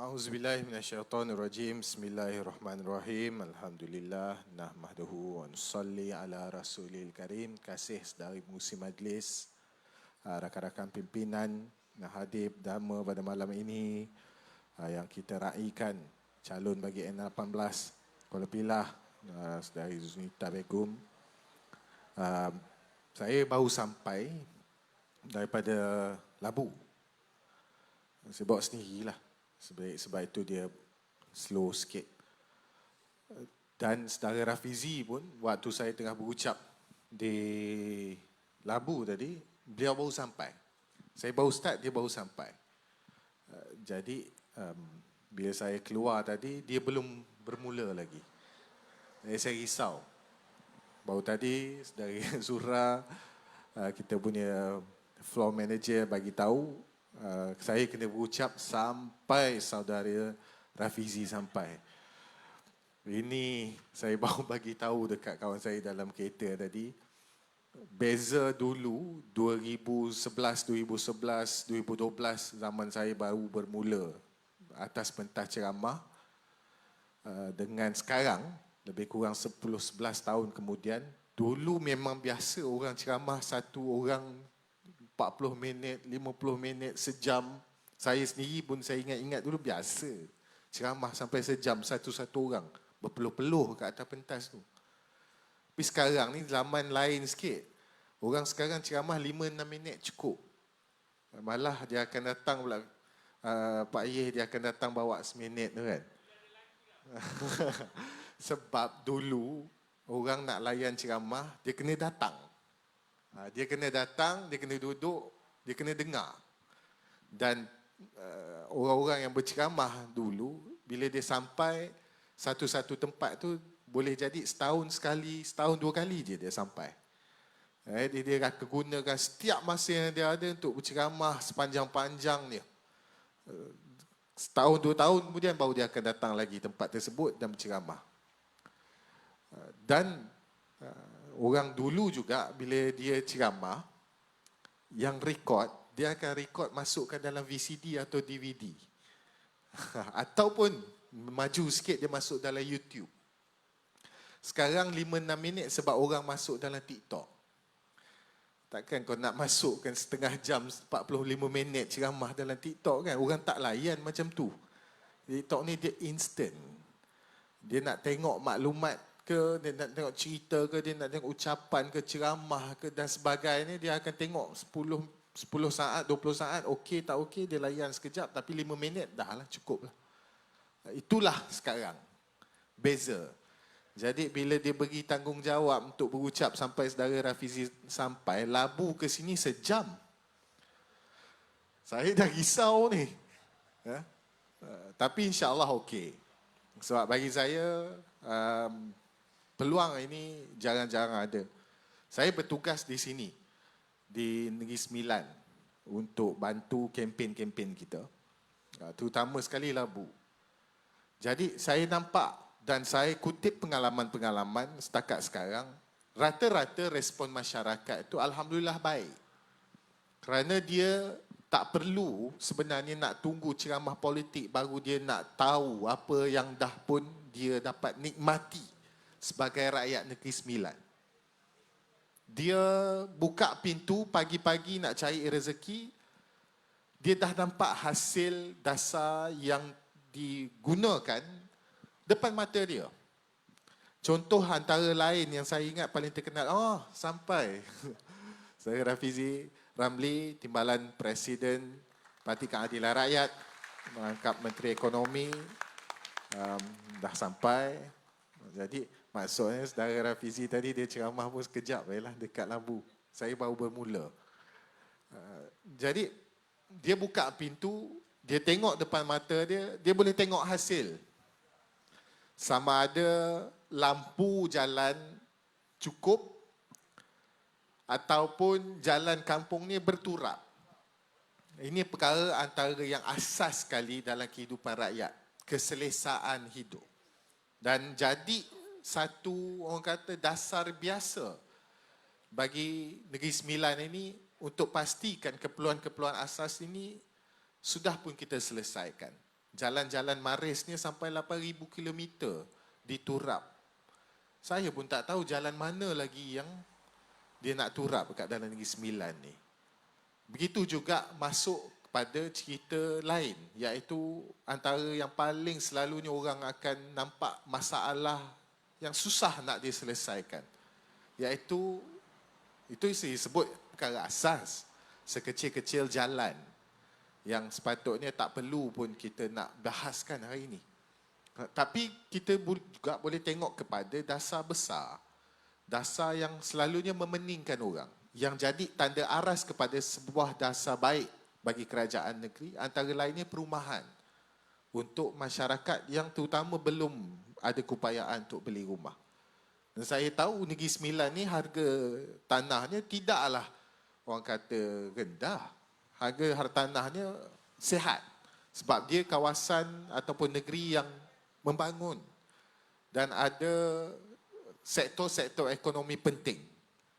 A'udzubillahi minasyaitonirrajim. Bismillahirrahmanirrahim. Alhamdulillah nahmaduhu wa nusalli ala rasulil karim. Kasih saudari pengurusi majlis, rakan-rakan pimpinan yang hadir bersama pada malam ini, yang kita raikan calon bagi N18 Kuala Pilah, saudari Zunita Begum. Saya baru sampai daripada Labu. Saya bawa sendirilah. Sebab itu dia slow sikit. Dan saudara Rafizi pun, waktu saya tengah berucap di Labu tadi, beliau baru sampai. Saya baru start, dia baru sampai. Jadi, bila saya keluar tadi, dia belum bermula lagi. Saya risau. Baru tadi, saudari Zura, kita punya floor manager bagi tahu, saya kena berucap sampai saudara Rafizi sampai. Ini saya baru bagi tahu dekat kawan saya dalam kereta tadi. Beza dulu 2011, 2012 zaman saya baru bermula atas pentas ceramah, dengan sekarang lebih kurang 10-11 tahun kemudian. Dulu memang biasa orang ceramah satu orang 40 minit, 50 minit, sejam. Saya sendiri pun saya ingat-ingat dulu biasa ceramah sampai sejam satu-satu orang berpeluh-peluh kat atas pentas tu. Tapi sekarang ni zaman lain sikit. Orang sekarang ceramah 5-6 minit cukup. Malah dia akan datang pula, Pak Yeh dia akan datang bawa seminit tu kan. Sebab dulu orang nak layan ceramah, dia kena datang. Dia kena datang, dia kena duduk, dia kena dengar. Dan orang-orang yang berceramah dulu, bila dia sampai satu-satu tempat tu, boleh jadi setahun sekali, setahun dua kali je dia sampai. Dia akan gunakan setiap masa yang dia ada untuk berceramah sepanjang-panjangnya. Setahun, 2 tahun kemudian baru dia akan datang lagi tempat tersebut dan berceramah. Dan orang dulu juga bila dia ceramah, yang rekod, dia akan rekod masukkan dalam VCD atau DVD. Ataupun maju sikit dia masuk dalam YouTube. Sekarang 5-6 minit sebab orang masuk dalam TikTok. Takkan kau nak masukkan setengah jam 45 minit ceramah dalam TikTok kan? Orang tak layan macam tu. TikTok ni dia instant. Dia nak tengok maklumat ke, dia nak tengok cerita ke, dia nak tengok ucapan ke, ceramah ke dan sebagainya, dia akan tengok 10 saat, 20 saat, okey tak okey, dia layan sekejap, tapi 5 minit dah lah, cukup lah. Itulah sekarang beza. Jadi bila dia bagi tanggungjawab untuk berucap sampai saudara Rafizi sampai, Labu ke sini sejam. Saya dah risau ni. Tapi insyaAllah okey. Sebab bagi saya, peluang ini jarang-jarang ada. Saya bertugas di sini, di Negeri Sembilan, untuk bantu kempen-kempen kita. Terutama sekali Labu. Jadi saya nampak dan saya kutip pengalaman-pengalaman setakat sekarang, rata-rata respon masyarakat itu alhamdulillah baik. Kerana dia tak perlu sebenarnya nak tunggu ceramah politik baru dia nak tahu apa yang dah pun dia dapat nikmati sebagai rakyat Negeri Sembilan. Dia buka pintu pagi-pagi nak cari rezeki, dia dah nampak hasil dasar yang digunakan depan mata dia. Contoh antara lain yang saya ingat paling terkenal, sampai saya Rafizi Ramli, Timbalan Presiden Parti Keadilan Rakyat, merangkap Menteri Ekonomi, dah sampai. Jadi maksudnya saudara Rafizi tadi dia ceramah pun sekejap lah dekat Labu. Saya baru bermula. Jadi dia buka pintu, dia tengok depan mata dia, dia boleh tengok hasil. Sama ada lampu jalan cukup ataupun jalan kampung ni berturap. Ini perkara antara yang asas sekali dalam kehidupan rakyat, keselesaan hidup. Dan jadi satu orang kata dasar biasa bagi Negeri Sembilan ini untuk pastikan keperluan-keperluan asas ini sudah pun kita selesaikan. Jalan-jalan marisnya sampai 8,000 kilometer diturap. Saya pun tak tahu jalan mana lagi yang dia nak turap dekat dalam Negeri Sembilan ni. Begitu juga masuk pada cerita lain, iaitu antara yang paling selalunya orang akan nampak masalah yang susah nak diselesaikan, iaitu itu saya sebut perkara asas, sekecil-kecil jalan yang sepatutnya tak perlu pun kita nak bahaskan hari ini. Tapi kita juga boleh tengok kepada dasar besar, dasar yang selalunya memeningkan orang, yang jadi tanda aras kepada sebuah dasar baik bagi kerajaan negeri, antara lainnya perumahan untuk masyarakat yang terutama belum ada keupayaan untuk beli rumah. Dan saya tahu Negeri Sembilan ni harga tanahnya tidaklah orang kata rendah. Harga tanahnya sihat sebab dia kawasan ataupun negeri yang membangun dan ada sektor-sektor ekonomi penting.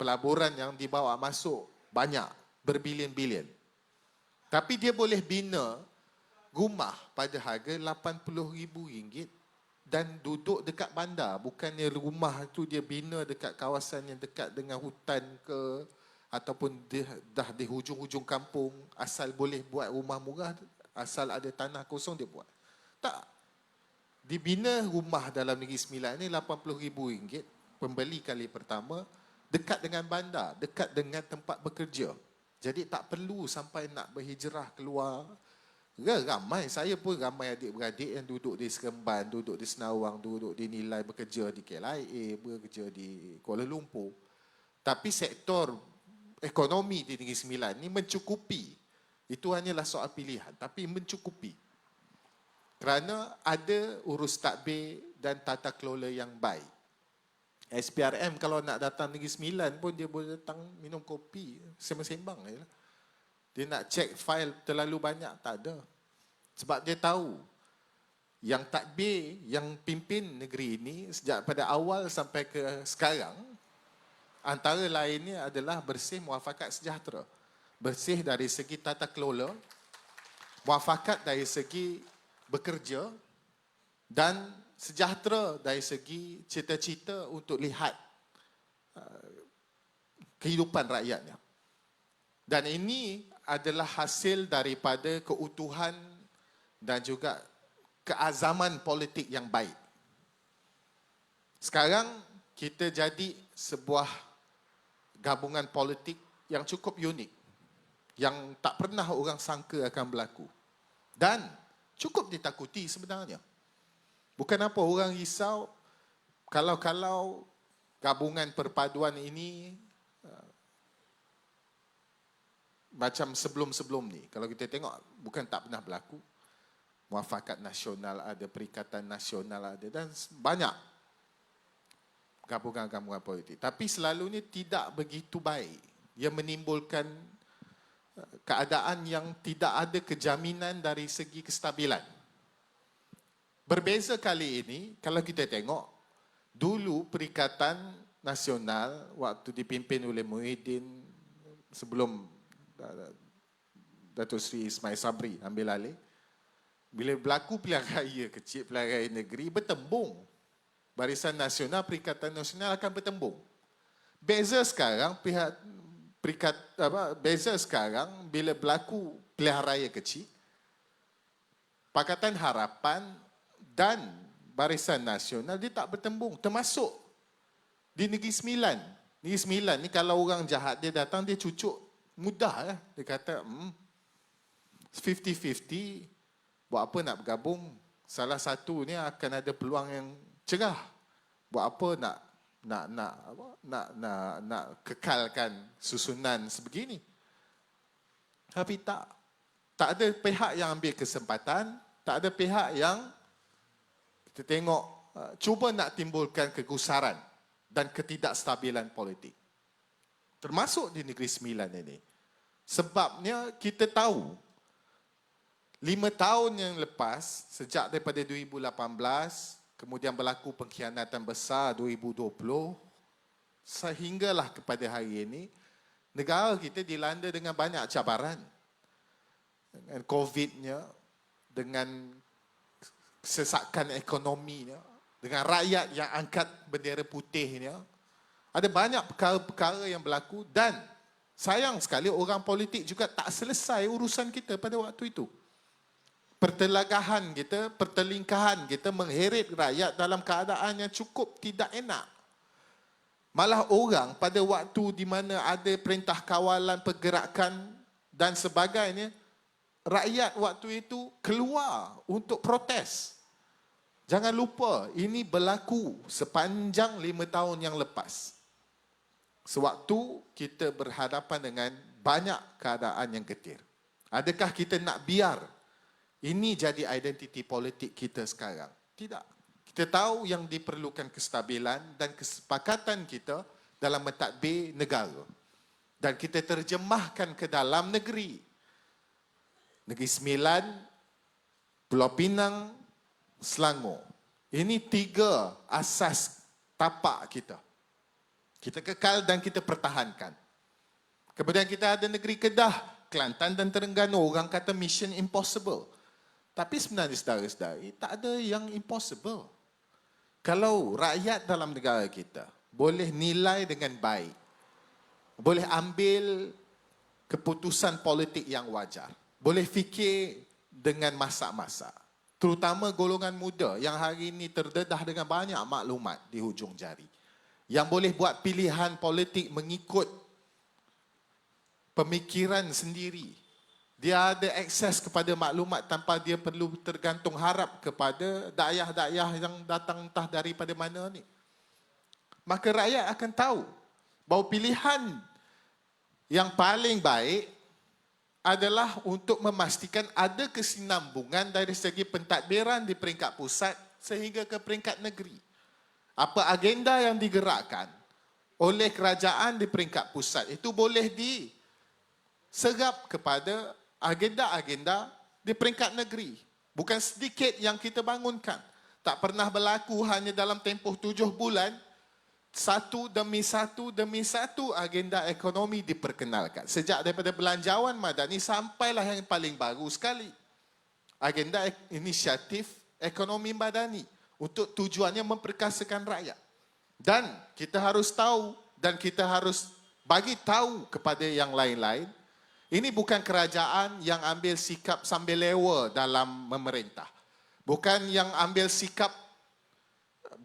Pelaburan yang dibawa masuk banyak, berbilion-bilion. Tapi dia boleh bina rumah pada harga RM80,000 dan duduk dekat bandar. Bukannya rumah tu dia bina dekat kawasan yang dekat dengan hutan ke, ataupun dia dah di hujung-hujung kampung, asal boleh buat rumah murah, asal ada tanah kosong dia buat. Tak. Dibina rumah dalam Negeri Sembilan ni RM80,000, pembeli kali pertama, dekat dengan bandar, dekat dengan tempat bekerja. Jadi tak perlu sampai nak berhijrah keluar. Ramai, saya pun ramai adik-beradik yang duduk di Seremban, duduk di Senawang, duduk di Nilai, bekerja di KLIA, bekerja di Kuala Lumpur. Tapi sektor ekonomi di Negeri Sembilan ni mencukupi. Itu hanyalah soal pilihan, tapi mencukupi. Kerana ada urus tadbir dan tata kelola yang baik. SPRM kalau nak datang Negeri Sembilan pun dia boleh datang minum kopi, sembang-sembang je lah. Dia nak cek fail terlalu banyak, tak ada. Sebab dia tahu yang tadbir, yang pimpin negeri ini sejak pada awal sampai ke sekarang, antara lainnya adalah bersih, muafakat, sejahtera. Bersih dari segi tata kelola, muafakat dari segi bekerja, dan sejahtera dari segi cita-cita untuk lihat kehidupan rakyatnya. Dan ini adalah hasil daripada keutuhan dan juga keazaman politik yang baik. Sekarang kita jadi sebuah gabungan politik yang cukup unik, yang tak pernah orang sangka akan berlaku dan cukup ditakuti sebenarnya. Bukan apa orang risau kalau gabungan perpaduan ini macam sebelum-sebelum ni. Kalau kita tengok, bukan tak pernah berlaku. Muafakat nasional ada, Perikatan Nasional ada, dan banyak gabungan-gabungan politik. Tapi selalunya tidak begitu baik. Ia menimbulkan keadaan yang tidak ada kejaminan dari segi kestabilan. Berbeza kali ini, kalau kita tengok, dulu Perikatan Nasional waktu dipimpin oleh Muhyiddin sebelum Datuk Seri Ismail Sabri ambil alih, bila berlaku pilihan raya kecil, pilihan raya negeri, bertembung. Barisan Nasional, Perikatan Nasional akan bertembung. Beza sekarang, beza sekarang bila berlaku pilihan raya kecil, Pakatan Harapan dan Barisan Nasional dia tak bertembung, termasuk di Negeri Sembilan. Negeri Sembilan ni kalau orang jahat dia datang, dia cucuk mudah lah. Dia kata 50-50, buat apa nak bergabung? Salah satu ni akan ada peluang yang cerah. Buat apa nak kekalkan susunan sebegini? Tapi tak ada pihak yang ambil kesempatan, tak ada pihak yang kita tengok cuba nak timbulkan kegusaran dan ketidakstabilan politik. Termasuk di Negeri Sembilan ini. Sebabnya kita tahu 5 tahun yang lepas, sejak daripada 2018, kemudian berlaku pengkhianatan besar 2020, sehinggalah kepada hari ini, negara kita dilanda dengan banyak cabaran. Dengan COVID-nya, dengan kesesakan ekonominya, dengan rakyat yang angkat bendera putihnya. Ada banyak perkara-perkara yang berlaku dan sayang sekali orang politik juga tak selesai urusan kita pada waktu itu. Pertelagahan kita, pertelingkahan kita mengheret rakyat dalam keadaan yang cukup tidak enak. Malah orang pada waktu di mana ada perintah kawalan pergerakan dan sebagainya, rakyat waktu itu keluar untuk protes. Jangan lupa, ini berlaku sepanjang 5 tahun yang lepas. Sewaktu kita berhadapan dengan banyak keadaan yang getir. Adakah kita nak biar ini jadi identiti politik kita sekarang? Tidak. Kita tahu yang diperlukan kestabilan dan kesepakatan kita dalam mentadbir negara. Dan kita terjemahkan ke dalam negeri. Negeri Sembilan, Pulau Pinang, Selangor. Ini 3 asas tapak kita. Kita kekal dan kita pertahankan. Kemudian kita ada negeri Kedah, Kelantan dan Terengganu. Orang kata mission impossible. Tapi sebenarnya saudara-saudari, tak ada yang impossible. Kalau rakyat dalam negara kita boleh nilai dengan baik, boleh ambil keputusan politik yang wajar, boleh fikir dengan masak-masak, terutama golongan muda yang hari ini terdedah dengan banyak maklumat di hujung jari, yang boleh buat pilihan politik mengikut pemikiran sendiri. Dia ada akses kepada maklumat tanpa dia perlu tergantung harap kepada dakyah-dakyah yang datang entah daripada mana ni. Maka rakyat akan tahu bahawa pilihan yang paling baik adalah untuk memastikan ada kesinambungan dari segi pentadbiran di peringkat pusat sehingga ke peringkat negeri. Apa agenda yang digerakkan oleh kerajaan di peringkat pusat itu boleh diserap kepada agenda-agenda di peringkat negeri. Bukan sedikit yang kita bangunkan. Tak pernah berlaku hanya dalam tempoh 7 bulan, satu demi satu agenda ekonomi diperkenalkan. Sejak daripada belanjawan madani sampailah yang paling baru sekali. Agenda inisiatif ekonomi madani untuk tujuannya memperkasakan rakyat. Dan kita harus tahu dan kita harus bagi tahu kepada yang lain-lain, ini bukan kerajaan yang ambil sikap sambil lewa dalam memerintah. Bukan yang ambil sikap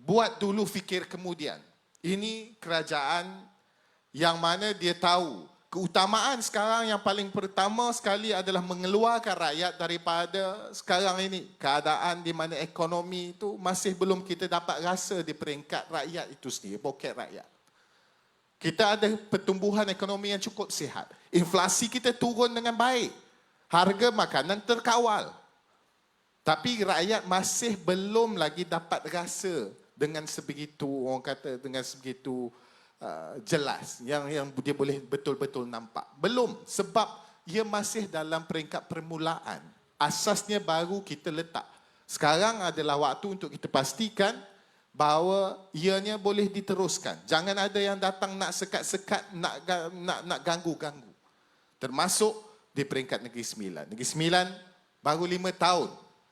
buat dulu fikir kemudian. Ini kerajaan yang mana dia tahu keutamaan sekarang yang paling pertama sekali adalah mengeluarkan rakyat daripada sekarang ini. Keadaan di mana ekonomi itu masih belum kita dapat rasa di peringkat rakyat itu sendiri, poket rakyat. Kita ada pertumbuhan ekonomi yang cukup sihat. Inflasi kita turun dengan baik. Harga makanan terkawal. Tapi rakyat masih belum lagi dapat rasa dengan sebegitu, orang kata dengan sebegitu jelas. Yang dia boleh betul-betul nampak. Belum, sebab ia masih dalam peringkat permulaan. Asasnya baru kita letak. Sekarang adalah waktu untuk kita pastikan bahawa ianya boleh diteruskan. Jangan ada yang datang nak sekat-sekat, nak ganggu-ganggu. Termasuk di peringkat Negeri Sembilan. Negeri Sembilan baru 5 tahun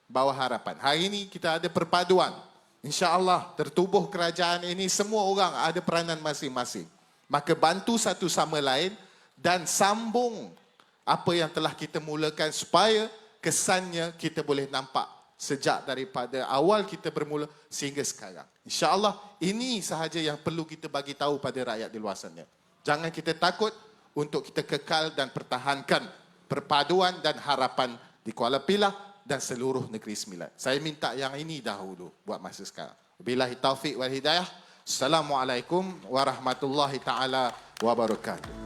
bawa harapan. Hari ini kita ada perpaduan. InsyaAllah tertubuh kerajaan ini, semua orang ada peranan masing-masing. Maka bantu satu sama lain dan sambung apa yang telah kita mulakan supaya kesannya kita boleh nampak sejak daripada awal kita bermula sehingga sekarang. InsyaAllah ini sahaja yang perlu kita bagi tahu pada rakyat di luar sana. Jangan kita takut untuk kita kekal dan pertahankan perpaduan dan harapan di Kuala Pilah dan seluruh Negeri Sembilan. Saya minta yang ini dahulu buat masa sekarang. Wabillahi taufiq wal hidayah. Assalamualaikum warahmatullahi taala wabarakatuh.